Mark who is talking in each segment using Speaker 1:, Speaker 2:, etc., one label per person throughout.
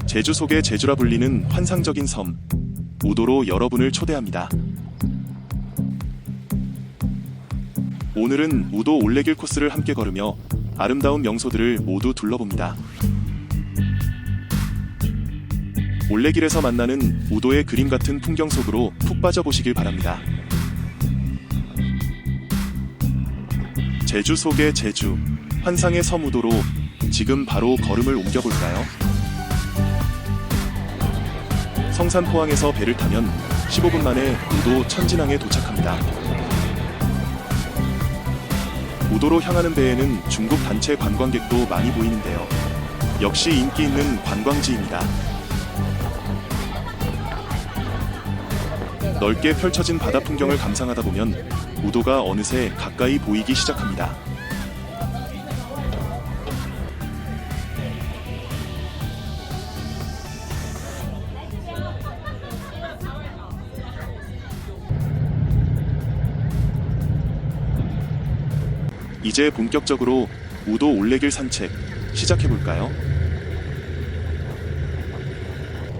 Speaker 1: 제주 속의 제주라 불리는 환상적인 섬, 우도로 여러분을 초대합니다. 오늘은 우도 올레길 코스를 함께 걸으며 아름다운 명소들을 모두 둘러봅니다. 올레길에서 만나는 우도의 그림 같은 풍경 속으로 푹 빠져보시길 바랍니다. 제주 속의 제주, 환상의 섬 우도로 지금 바로 걸음을 옮겨볼까요? 성산포항에서 배를 타면 15분 만에 우도 천진항에 도착합니다. 우도로 향하는 배에는 중국 단체 관광객도 많이 보이는데요. 역시 인기 있는 관광지입니다. 넓게 펼쳐진 바다 풍경을 감상하다 보면 우도가 어느새 가까이 보이기 시작합니다. 이제 본격적으로 우도 올레길 산책 시작해볼까요?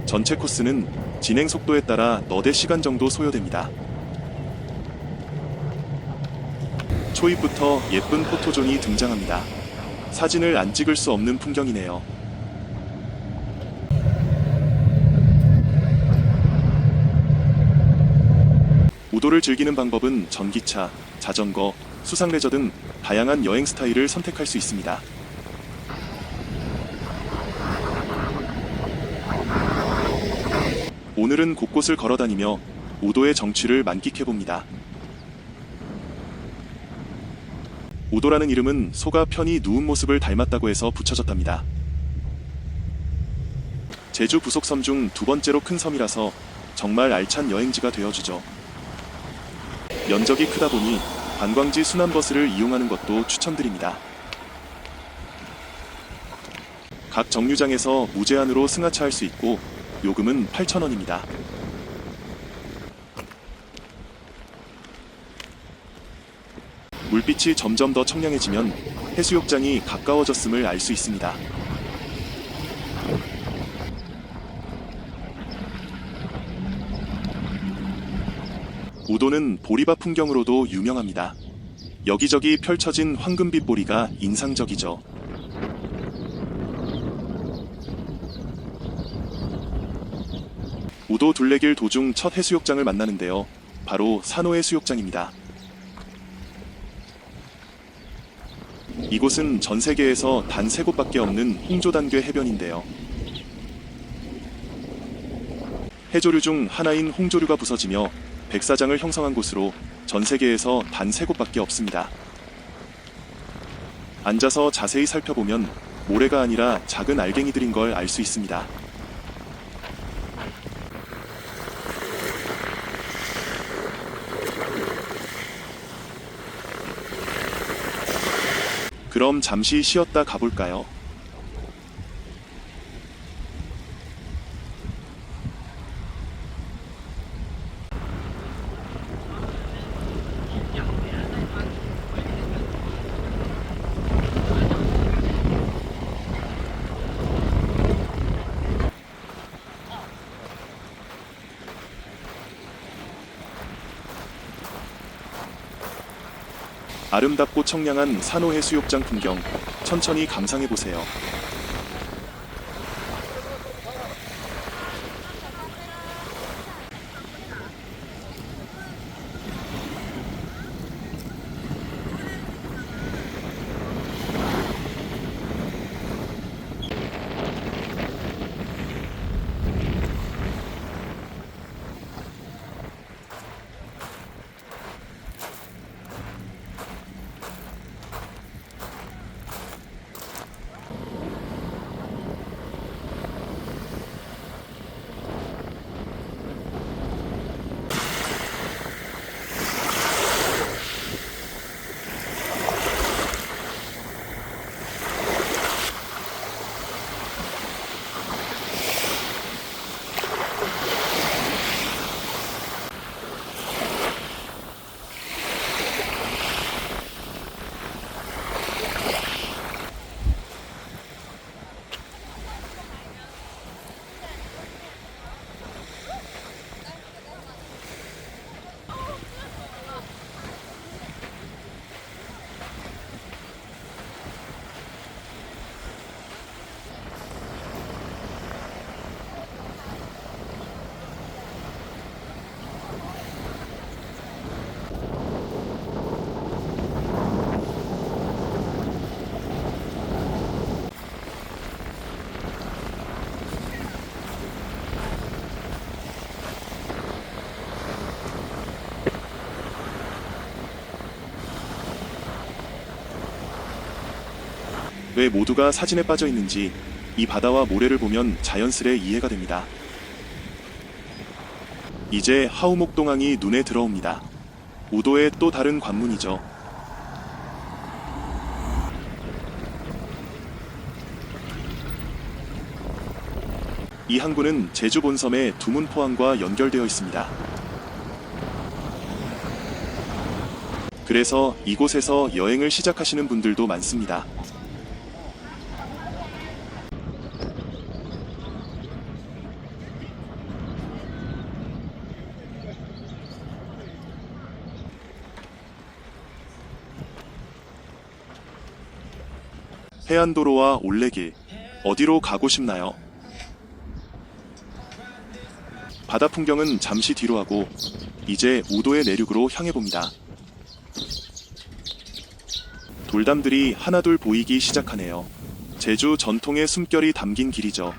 Speaker 1: 전체 코스는 진행 속도에 따라 너댓 시간 정도 소요됩니다. 초입부터 예쁜 포토존이 등장합니다. 사진을 안 찍을 수 없는 풍경이네요. 우도를 즐기는 방법은 전기차, 자전거, 수상레저 등 다양한 여행 스타일을 선택할 수 있습니다. 오늘은 곳곳을 걸어다니며 우도의 정취를 만끽해봅니다. 우도라는 이름은 소가 편히 누운 모습을 닮았다고 해서 붙여졌답니다. 제주 부속섬 중 두 번째로 큰 섬이라서 정말 알찬 여행지가 되어주죠. 면적이 크다 보니 관광지 순환버스를 이용하는 것도 추천드립니다. 각 정류장에서 무제한으로 승하차할 수 있고 요금은 8,000원입니다. 물빛이 점점 더 청량해지면 해수욕장이 가까워졌음을 알 수 있습니다. 우도는 보리밭 풍경으로도 유명합니다. 여기저기 펼쳐진 황금빛 보리가 인상적이죠. 우도 둘레길 도중 첫 해수욕장을 만나는데요. 바로 산호해수욕장입니다. 이곳은 전 세계에서 단 3곳밖에 없는 홍조단궤 해변인데요. 해조류 중 하나인 홍조류가 부서지며 백사장을 형성한 곳으로 전 세계에서 단 3곳밖에 없습니다. 앉아서 자세히 살펴보면 모래가 아니라 작은 알갱이들인 걸 알 수 있습니다. 그럼 잠시 쉬었다 가볼까요? 아름답고 청량한 산호해수욕장 풍경 천천히 감상해보세요. 왜 모두가 사진에 빠져 있는지 이 바다와 모래를 보면 자연스레 이해가 됩니다. 이제 하우목동항이 눈에 들어옵니다. 우도의 또 다른 관문이죠. 이 항구는 제주 본섬의 두문포항과 연결되어 있습니다. 그래서 이곳에서 여행을 시작하시는 분들도 많습니다. 해안도로와 올레길, 어디로 가고 싶나요? 바다 풍경은 잠시 뒤로 하고 이제 우도의 내륙으로 향해 봅니다. 돌담들이 하나둘 보이기 시작하네요. 제주 전통의 숨결이 담긴 길이죠.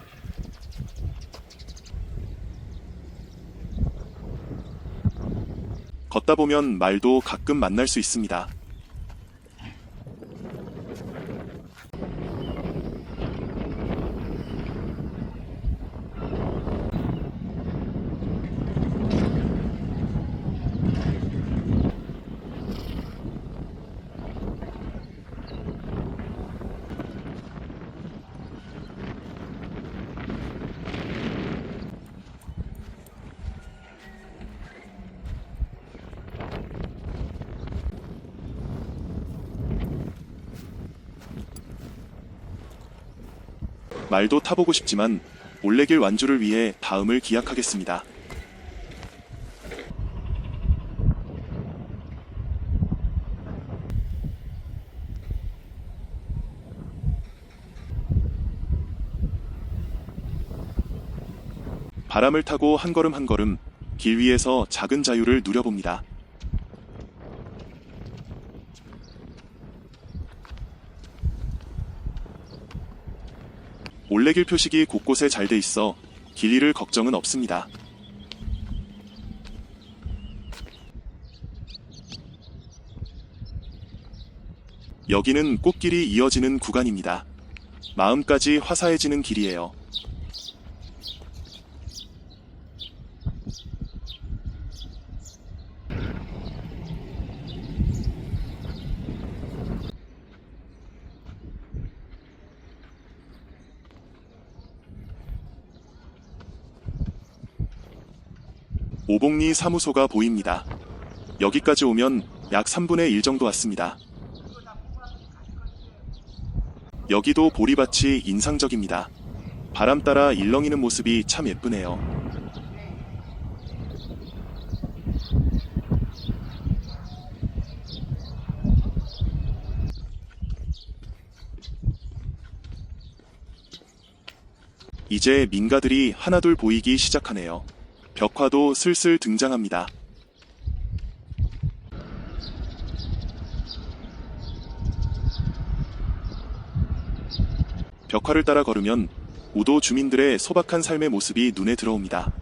Speaker 1: 걷다 보면 말도 가끔 만날 수 있습니다. 말도 타보고 싶지만 올레길 완주를 위해 다음을 기약하겠습니다. 바람을 타고 한 걸음 한 걸음 길 위에서 작은 자유를 누려봅니다. 올레길 표식이 곳곳에 잘 돼 있어 길 잃을 걱정은 없습니다. 여기는 꽃길이 이어지는 구간입니다. 마음까지 화사해지는 길이에요. 오봉리 사무소가 보입니다. 여기까지 오면 약 3분의 1 정도 왔습니다. 여기도 보리밭이 인상적입니다. 바람 따라 일렁이는 모습이 참 예쁘네요. 이제 민가들이 하나둘 보이기 시작하네요. 벽화도 슬슬 등장합니다. 벽화를 따라 걸으면 우도 주민들의 소박한 삶의 모습이 눈에 들어옵니다.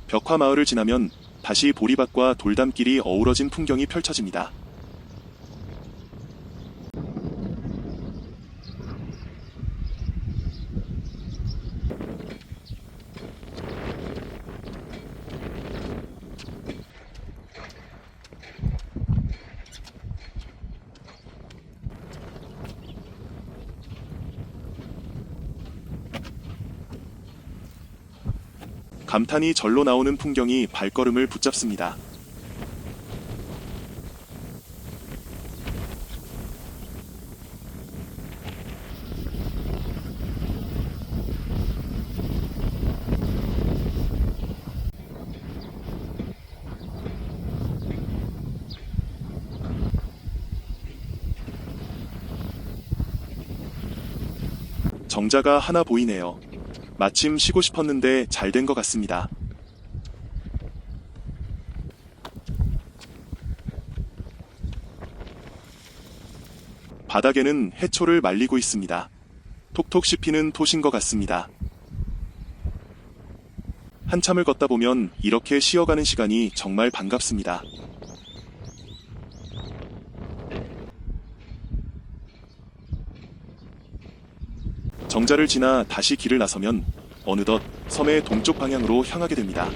Speaker 1: 벽화 마을을 지나면 다시 보리밭과 돌담길이 어우러진 풍경이 펼쳐집니다. 감탄이 절로 나오는 풍경이 발걸음을 붙잡습니다. 정자가 하나 보이네요. 마침 쉬고 싶었는데 잘 된 것 같습니다. 바닥에는 해초를 말리고 있습니다. 톡톡 씹히는 톳인 것 같습니다. 한참을 걷다 보면 이렇게 쉬어가는 시간이 정말 반갑습니다. 정자를 지나 다시 길을 나서면 어느덧 섬의 동쪽 방향으로 향하게 됩니다.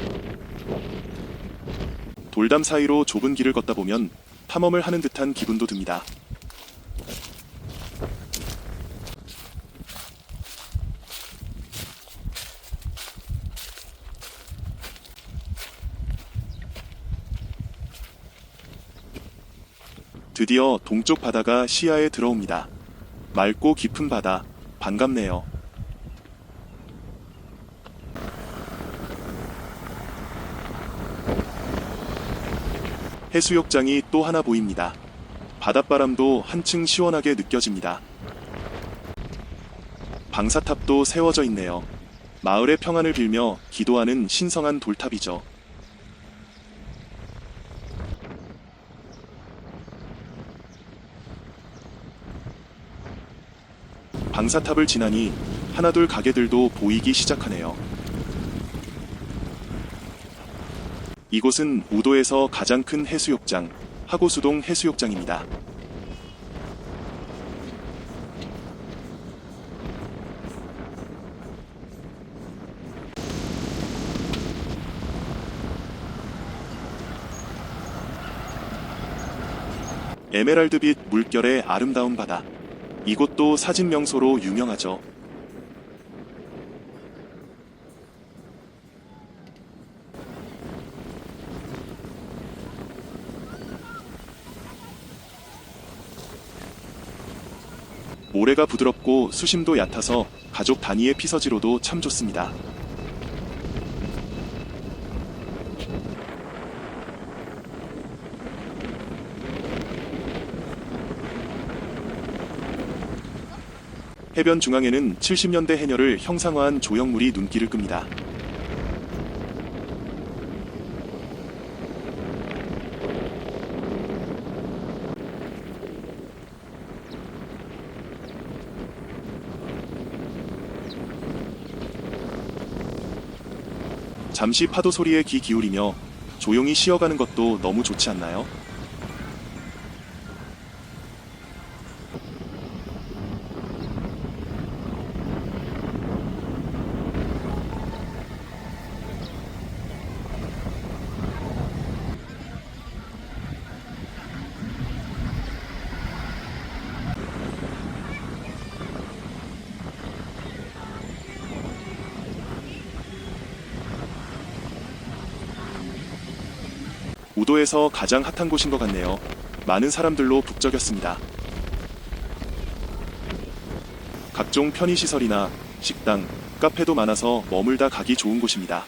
Speaker 1: 돌담 사이로 좁은 길을 걷다 보면 탐험을 하는 듯한 기분도 듭니다. 드디어 동쪽 바다가 시야에 들어옵니다. 맑고 깊은 바다, 반갑네요. 해수욕장이 또 하나 보입니다. 바닷바람도 한층 시원하게 느껴집니다. 방사탑도 세워져 있네요. 마을의 평안을 빌며 기도하는 신성한 돌탑이죠. 방사탑을 지나니 하나둘 가게들도 보이기 시작하네요. 이곳은 우도에서 가장 큰 해수욕장, 하고수동 해수욕장입니다. 에메랄드빛 물결의 아름다운 바다. 이곳도 사진 명소로 유명하죠. 모래가 부드럽고 수심도 얕아서 가족 단위의 피서지로도 참 좋습니다. 해변 중앙에는 70년대 해녀를 형상화한 조형물이 눈길을 끕니다. 잠시 파도 소리에 귀 기울이며 조용히 쉬어가는 것도 너무 좋지 않나요? 우도에서 가장 핫한 곳인 것 같네요. 많은 사람들로 북적였습니다. 각종 편의시설이나 식당, 카페도 많아서 머물다 가기 좋은 곳입니다.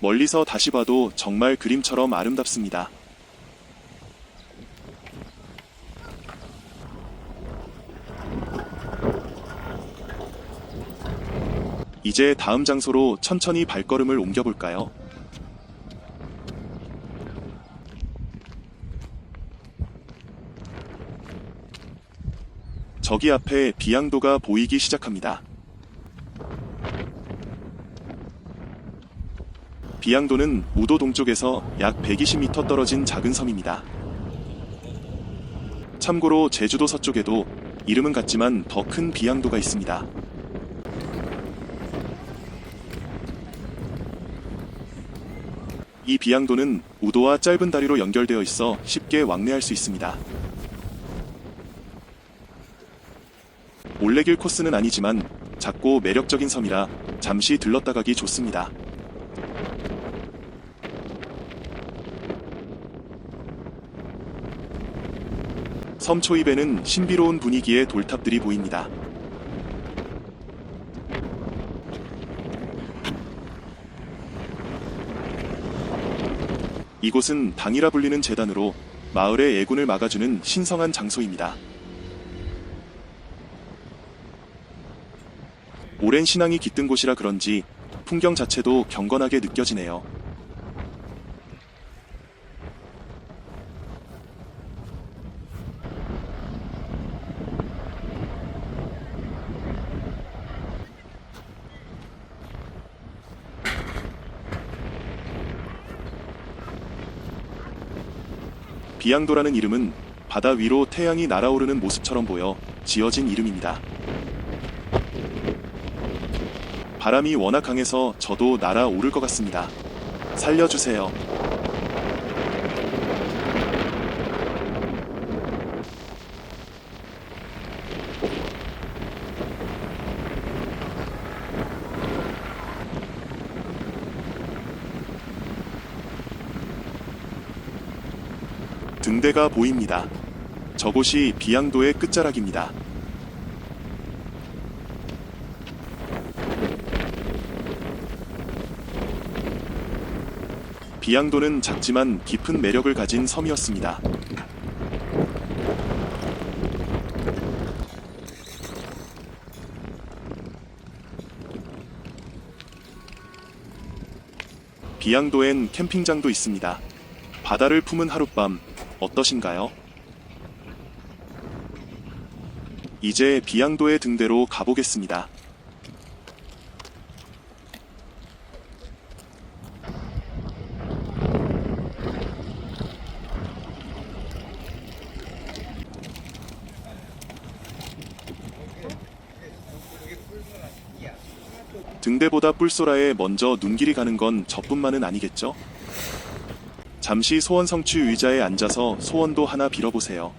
Speaker 1: 멀리서 다시 봐도 정말 그림처럼 아름답습니다. 이제 다음 장소로 천천히 발걸음을 옮겨볼까요? 저기 앞에 비양도가 보이기 시작합니다. 비양도는 우도 동쪽에서 약 120m 떨어진 작은 섬입니다. 참고로 제주도 서쪽에도 이름은 같지만 더 큰 비양도가 있습니다. 이 비양도는 우도와 짧은 다리로 연결되어 있어 쉽게 왕래할 수 있습니다. 올레길 코스는 아니지만 작고 매력적인 섬이라 잠시 들렀다 가기 좋습니다. 섬 초입에는 신비로운 분위기의 돌탑들이 보입니다. 이곳은 당이라 불리는 재단으로 마을의 애군을 막아주는 신성한 장소입니다. 오랜 신앙이 깃든 곳이라 그런지 풍경 자체도 경건하게 느껴지네요. 비양도라는 이름은 바다 위로 태양이 날아오르는 모습처럼 보여 지어진 이름입니다. 바람이 워낙 강해서 저도 날아오를 것 같습니다. 살려주세요. 등대가 보입니다. 저곳이 비양도의 끝자락입니다. 비양도는 작지만 깊은 매력을 가진 섬이었습니다. 비양도엔 캠핑장도 있습니다. 바다를 품은 하룻밤 어떠신가요? 이제 비양도의 등대로 가보겠습니다. 등대보다 뿔소라에 먼저 눈길이 가는 건 저뿐만은 아니겠죠? 잠시 소원 성취 의자에 앉아서 소원도 하나 빌어보세요.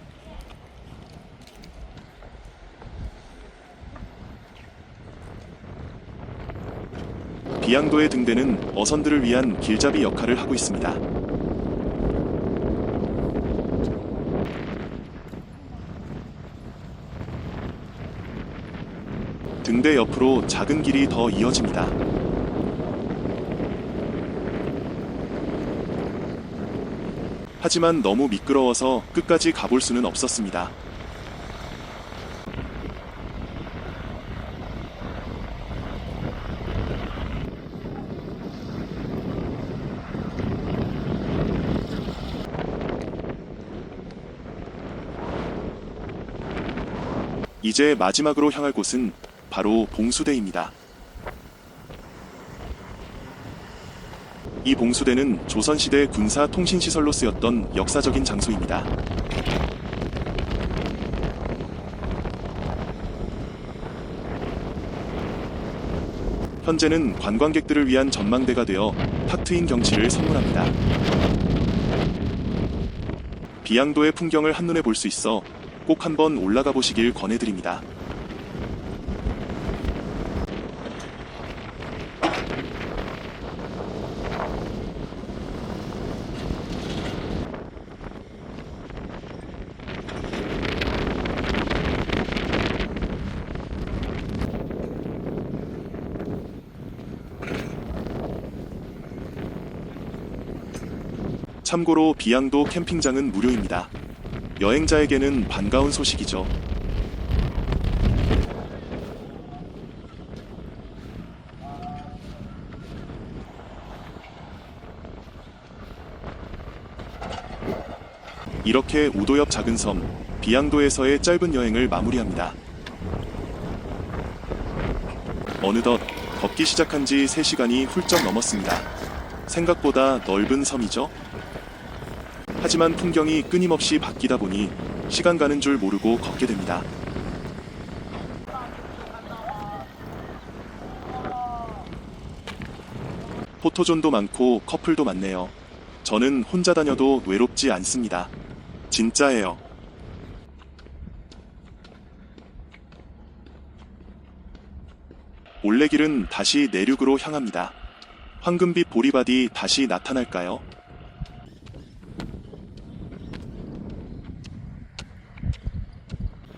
Speaker 1: 비양도의 등대는 어선들을 위한 길잡이 역할을 하고 있습니다. 등대 옆으로 작은 길이 더 이어집니다. 하지만 너무 미끄러워서 끝까지 가볼 수는 없었습니다. 이제 마지막으로 향할 곳은 바로 봉수대입니다. 이 봉수대는 조선시대 군사 통신시설로 쓰였던 역사적인 장소입니다. 현재는 관광객들을 위한 전망대가 되어 탁 트인 경치를 선물합니다. 비양도의 풍경을 한눈에 볼 수 있어 꼭 한번 올라가 보시길 권해드립니다. 참고로 비양도 캠핑장은 무료입니다. 여행자에게는 반가운 소식이죠. 이렇게 우도 옆 작은 섬, 비양도에서의 짧은 여행을 마무리합니다. 어느덧 걷기 시작한 지 3시간이 훌쩍 넘었습니다. 생각보다 넓은 섬이죠? 하지만 풍경이 끊임없이 바뀌다 보니 시간 가는 줄 모르고 걷게 됩니다. 포토존도 많고 커플도 많네요. 저는 혼자 다녀도 외롭지 않습니다. 진짜예요. 올레길은 다시 내륙으로 향합니다. 황금빛 보리밭이 다시 나타날까요?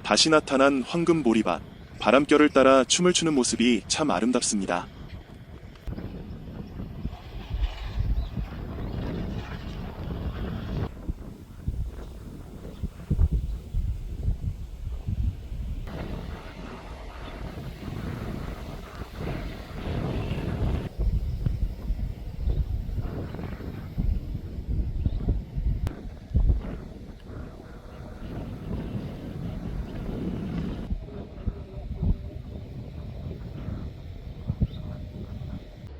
Speaker 1: 다시 나타난 황금 보리밭, 바람결을 따라 춤을 추는 모습이 참 아름답습니다.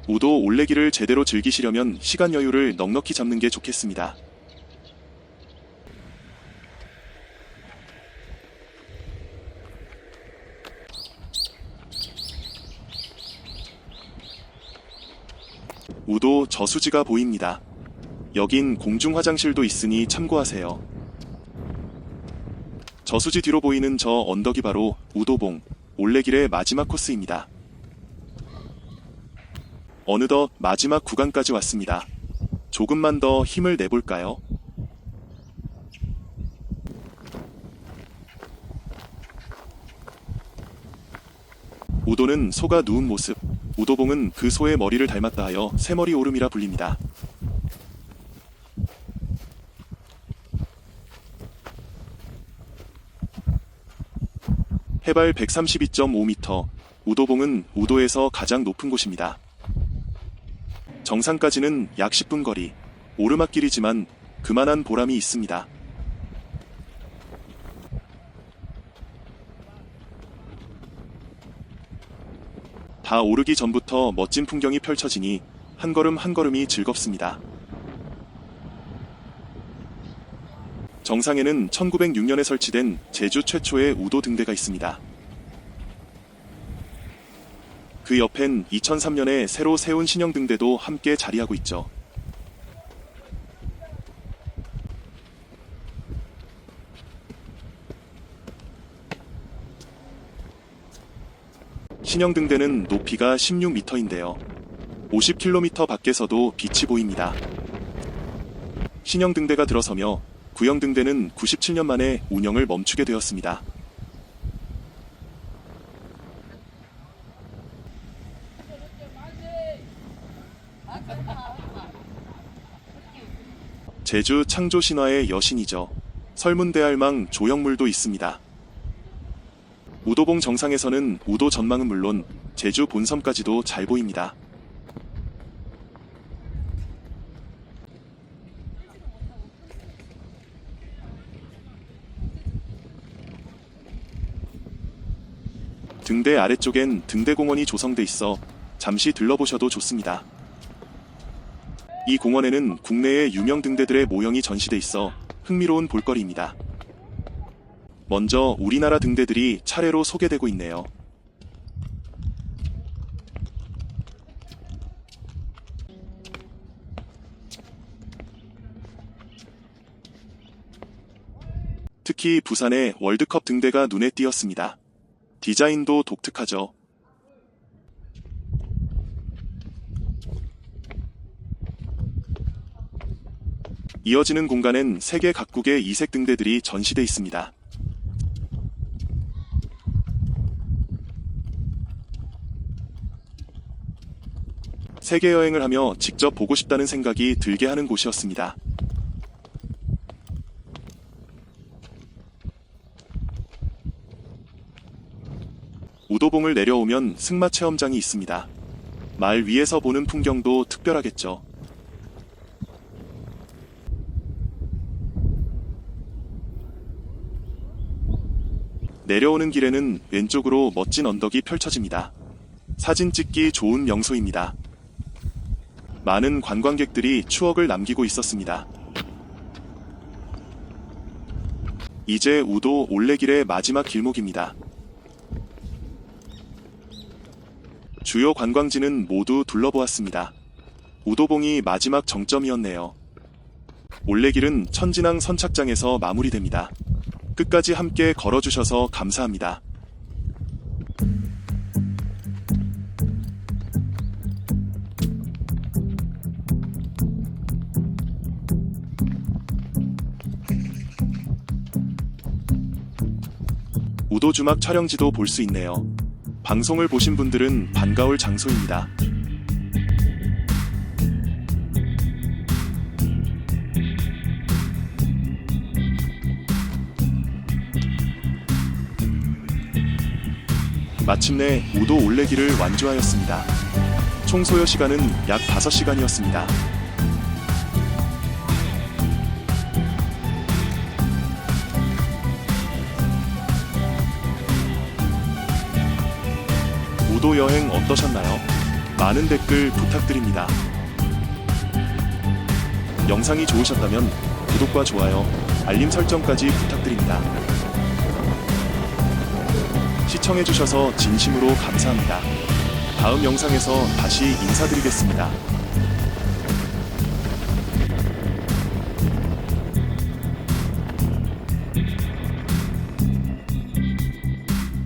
Speaker 1: 우도 올레길을 제대로 즐기시려면 시간 여유를 넉넉히 잡는 게 좋겠습니다. 우도 저수지가 보입니다. 여긴 공중 화장실도 있으니 참고하세요. 저수지 뒤로 보이는 저 언덕이 바로 우도봉, 올레길의 마지막 코스입니다. 어느덧 마지막 구간까지 왔습니다. 조금만 더 힘을 내볼까요? 우도는 소가 누운 모습, 우도봉은 그 소의 머리를 닮았다 하여 새머리 오름이라 불립니다. 해발 132.5m, 우도봉은 우도에서 가장 높은 곳입니다. 정상까지는 약 10분 거리, 오르막길이지만 그만한 보람이 있습니다. 다 오르기 전부터 멋진 풍경이 펼쳐지니 한 걸음 한 걸음이 즐겁습니다. 정상에는 1906년에 설치된 제주 최초의 우도 등대가 있습니다. 그 옆엔 2003년에 새로 세운 신형 등대도 함께 자리하고 있죠. 신형 등대는 높이가 16m인데요. 50km 밖에서도 빛이 보입니다. 신형 등대가 들어서며 구형 등대는 97년 만에 운영을 멈추게 되었습니다. 제주 창조 신화의 여신이죠. 설문대할망 조형물도 있습니다. 우도봉 정상에서는 우도 전망은 물론 제주 본섬까지도 잘 보입니다. 등대 아래쪽엔 등대공원이 조성돼 있어 잠시 들러보셔도 좋습니다. 이 공원에는 국내의 유명 등대들의 모형이 전시돼 있어 흥미로운 볼거리입니다. 먼저 우리나라 등대들이 차례로 소개되고 있네요. 특히 부산의 월드컵 등대가 눈에 띄었습니다. 디자인도 독특하죠. 이어지는 공간엔 세계 각국의 이색 등대들이 전시돼 있습니다. 세계 여행을 하며 직접 보고 싶다는 생각이 들게 하는 곳이었습니다. 우도봉을 내려오면 승마 체험장이 있습니다. 말 위에서 보는 풍경도 특별하겠죠. 내려오는 길에는 왼쪽으로 멋진 언덕이 펼쳐집니다. 사진 찍기 좋은 명소입니다. 많은 관광객들이 추억을 남기고 있었습니다. 이제 우도 올레길의 마지막 길목입니다. 주요 관광지는 모두 둘러보았습니다. 우도봉이 마지막 정점이었네요. 올레길은 천진항 선착장에서 마무리됩니다. 끝까지 함께 걸어주셔서 감사합니다. 우도 주막 촬영지도 볼 수 있네요. 방송을 보신 분들은 반가울 장소입니다. 마침내 우도 올레길을 완주하였습니다. 총 소요 시간은 약 5시간이었습니다. 우도 여행 어떠셨나요? 많은 댓글 부탁드립니다. 영상이 좋으셨다면 구독과 좋아요, 알림 설정까지 부탁드립니다. 시청해주셔서 진심으로 감사합니다. 다음 영상에서 다시 인사드리겠습니다.